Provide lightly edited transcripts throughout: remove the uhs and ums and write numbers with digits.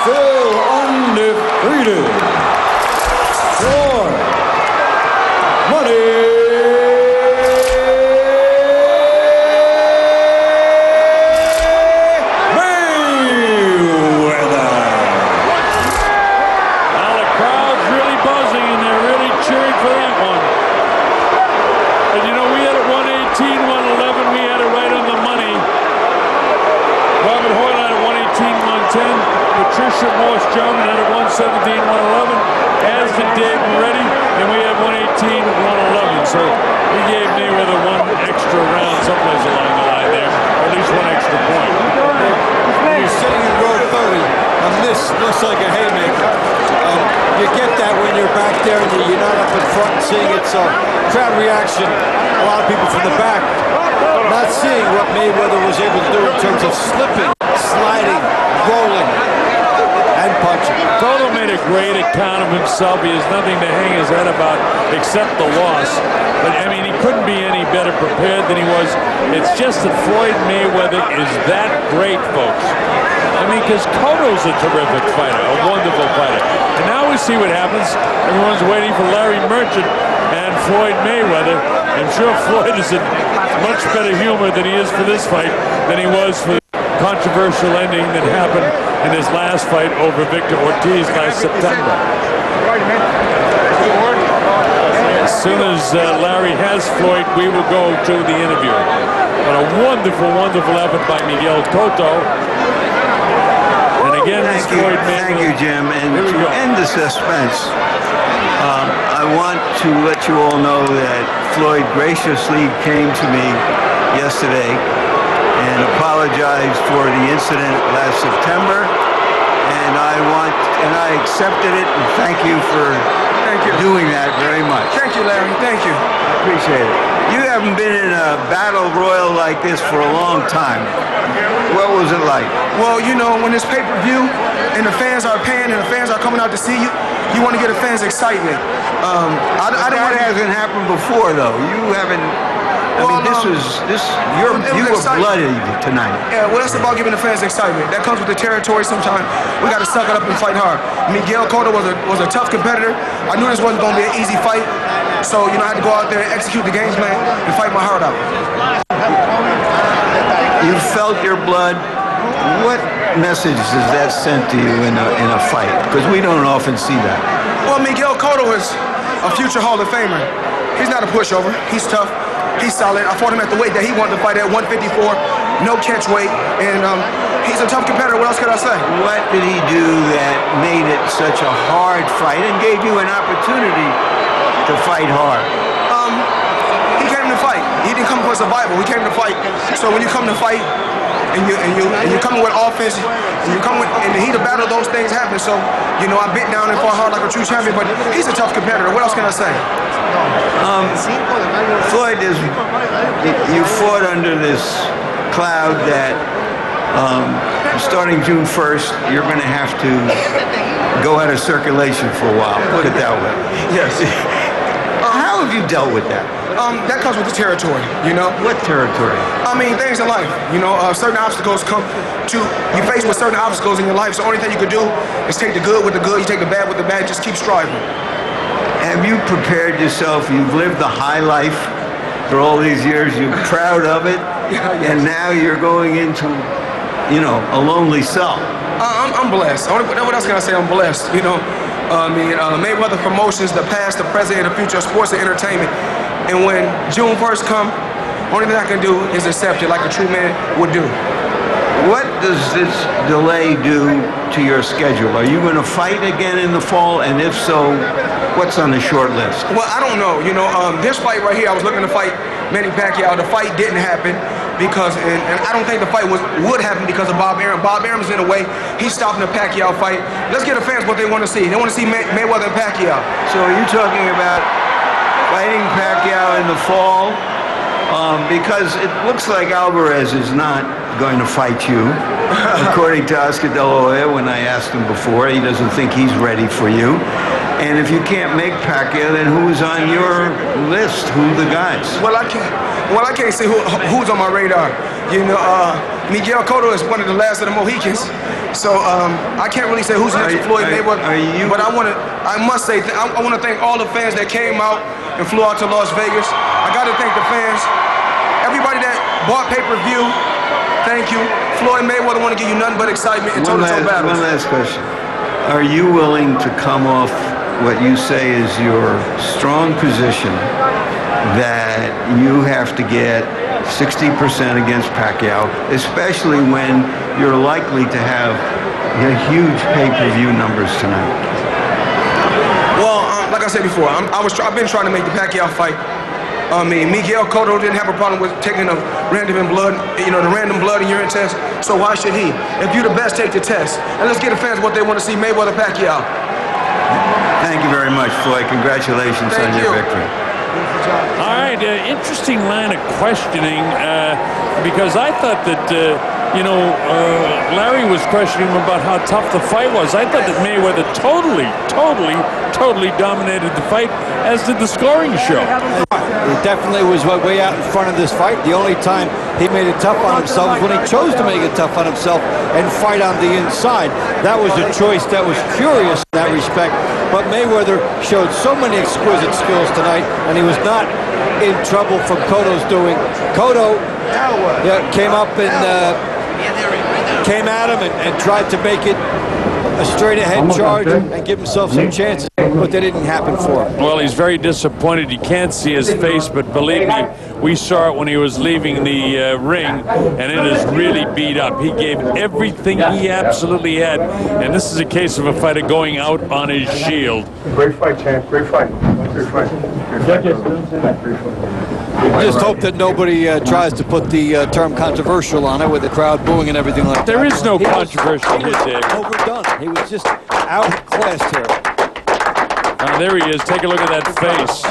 still undefeated, Floyd Money Mayweather. Well, the crowd's really buzzing and they're really cheering for that one. And you know, we had it 118, 111. We had it right on the money. Robert Hoyle had it 118, 110. Patricia Morse German had it 117, 111. As did Dave Moretti, and we had 118, 111. So we gave Mayweather one extra round someplace along the line there, or at least one extra point. You're sitting in row 30, and this looks like a haymaker. You get that when you're back there and you're not up in front and seeing it. So crowd reaction, a lot of people from the back not seeing what Mayweather was able to do in terms of slipping, sliding, rolling, and punching. Cotto made a great account of himself. He has nothing to hang his head about except the loss. But, I mean, he couldn't be any better prepared than he was. It's just that Floyd Mayweather is that great, folks. I mean, because Cotto's a terrific fighter, a wonderful fighter. And now we see what happens. Everyone's waiting for Larry Merchant and Floyd Mayweather. I'm sure Floyd is in much better humor than he is for this fight than he was for the controversial ending that happened in his last fight over Victor Ortiz last September. As soon as Larry has Floyd, we will go to the interview. But a wonderful, wonderful effort by Miguel Cotto. And again, Thank you, Jim. And to end the suspense, I want to let you all know that Floyd graciously came to me yesterday and apologized for the incident last September. And I accepted it, and thank you for doing that very much. Thank you, Larry. Thank you. Appreciate it. You haven't been in a battle royal like this for a long time. What was it like? Well, you know, when it's pay-per-view and the fans are paying and the fans are coming out to see you, you want to get the fans excitement. That hasn't happened before, though. You haven't. I mean, you were bloody tonight. Yeah, well, it's about giving the fans excitement. That comes with the territory sometimes. We got to suck it up and fight hard. Miguel Cotto was a tough competitor. I knew this wasn't going to be an easy fight. So, you know, I had to go out there and execute the game plan and fight my heart out. You felt your blood. What message does that send to you in a fight? Because we don't often see that. Well, Miguel Cotto is a future Hall of Famer. He's not a pushover. He's tough. He's solid. I fought him at the weight that he wanted to fight at, 154, no catch weight, and he's a tough competitor. What else could I say? What did he do that made it such a hard fight and gave you an opportunity to fight hard? He came to fight. He didn't come for survival. He came to fight. So when you come to fight and you come with offense, and you come with in the heat of battle, those things happen. So you know, I bit down and fought hard like a true champion. But he's a tough competitor. What else can I say? Floyd, you fought under this cloud that starting June 1st, you're going to have to go out of circulation for a while, put it that way. Yes. How have you dealt with that? That comes with the territory, you know. What territory? I mean, things in life. You know, certain obstacles come to you face with certain obstacles in your life. So the only thing you can do is take the good with the good, you take the bad with the bad, just keep striving. Have you prepared yourself? You've lived the high life for all these years. You're proud of it, and now you're going into, you know, a lonely cell. I'm blessed. What else can I say? I'm blessed. You know, Mayweather Promotions, the past, the present, and the future of sports and entertainment. And when June 1st comes, only thing I can do is accept it like a true man would do. What does this delay do to your schedule? Are you going to fight again in the fall? And if so, what's on the short list? Well, I don't know. You know, this fight right here, I was looking to fight Manny Pacquiao. The fight didn't happen because, and I don't think the fight would happen because of Bob Arum. Bob Arum's in the way. He's stopping the Pacquiao fight. Let's get the fans what they want to see. They want to see Mayweather and Pacquiao. So are you talking about fighting Pacquiao in the fall? Because it looks like Alvarez is not going to fight you. According to Oscar De La Hoya, when I asked him before, he doesn't think he's ready for you. And if you can't make Pacquiao, then who's on your list? Who are the guys? Well, I can't say who's on my radar. You know, Miguel Cotto is one of the last of the Mohicans. So I can't really say who's next to Floyd Mayweather. But I must say, I want to thank all the fans that came out and flew out to Las Vegas. I got to thank the fans. Everybody that bought pay-per-view, thank you. Floyd Mayweather want to give you nothing but excitement and toe-to-toe battles. One last question. Are you willing to come off what you say is your strong position that you have to get 60% against Pacquiao, especially when you're likely to have huge pay-per-view numbers tonight? Well, like I said before, I've been trying to make the Pacquiao fight. Miguel Cotto didn't have a problem with taking the random blood and urine test, so why should he? If you're the best, take the test. And let's give the fans what they want to see, Mayweather-Pacquiao. Thank you very much, Floyd. Congratulations on your victory. All right, interesting line of questioning, because I thought that, Larry was questioning him about how tough the fight was. I thought that Mayweather totally dominated the fight, as did the scoring show. He definitely was way out in front of this fight. The only time he made it tough on himself was when he chose to make it tough on himself and fight on the inside. That was a choice that was curious in that respect. But Mayweather showed so many exquisite skills tonight, and he was not in trouble from Cotto's doing. Cotto came up and came at him and tried to make it a straight-ahead charge and give himself some chances, but they didn't happen for him. Well, he's very disappointed. You can't see his face, but believe me, we saw it when he was leaving the ring, and it is really beat up. He gave everything he absolutely had, and this is a case of a fighter going out on his shield. Great fight, champ. Great fight. Great fight. Just hope that nobody tries to put the term controversial on it with the crowd booing and everything like that. There is no controversy here, Dave. Overdone. He was just outclassed here. There he is. Take a look at that face.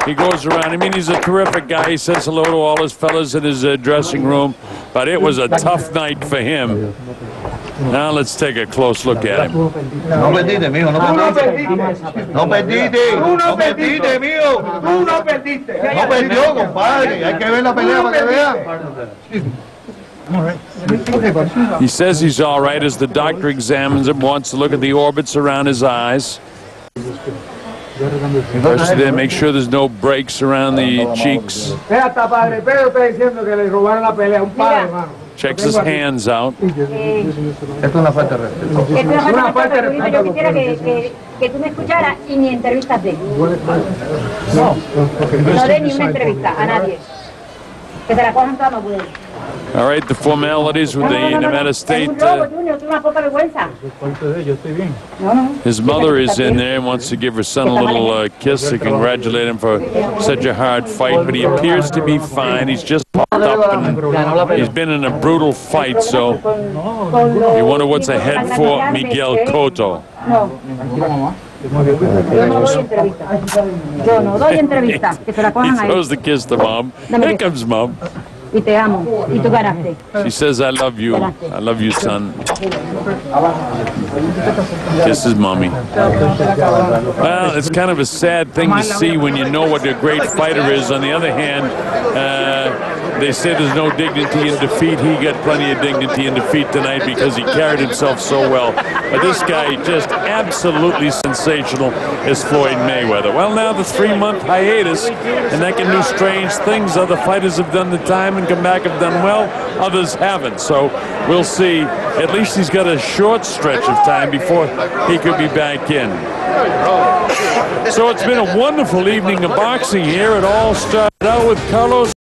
He goes around. I mean, he's a terrific guy. He says hello to all his fellas in his dressing room. But it was a tough night for him. Now let's take a close look at him. No perdiste, mijo. No perdiste. No perdiste. No perdiste, mijo. Tú no perdiste. No perdió, compadre. Hay que ver la pelea para que vean. He says he's all right as the doctor examines him, wants to look at the orbits around his eyes. First, then make sure there's no breaks around the cheeks. Checks his hands out. Esto es una falta de respeto. Es una falta de respeto. Yo quisiera que tú me escucharas y ni entrevistas de. No de ni una entrevista a nadie. Que se la cojan toda no puede. All right, the formalities with the Nevada State. His mother is in there and wants to give her son a little kiss to congratulate him for such a hard fight, but he appears to be fine. He's just popped up and he's been in a brutal fight, so you wonder what's ahead for Miguel Cotto. He throws the kiss to Mom. Here comes Mom. Y te amo, y tú ganaste. She says, I love you. I love you, son. Kisses Mommy. Well, it's kind of a sad thing to see when you know what a great fighter is. On the other hand, they say there's no dignity in defeat. He got plenty of dignity in defeat tonight because he carried himself so well. But this guy, just absolutely sensational, is Floyd Mayweather. Well, now the 3-month hiatus, and that can do strange things. Other fighters have done the time and come back have done well. Others haven't. So we'll see. At least he's got a short stretch of time before he could be back in. So it's been a wonderful evening of boxing here. It all started out with Carlos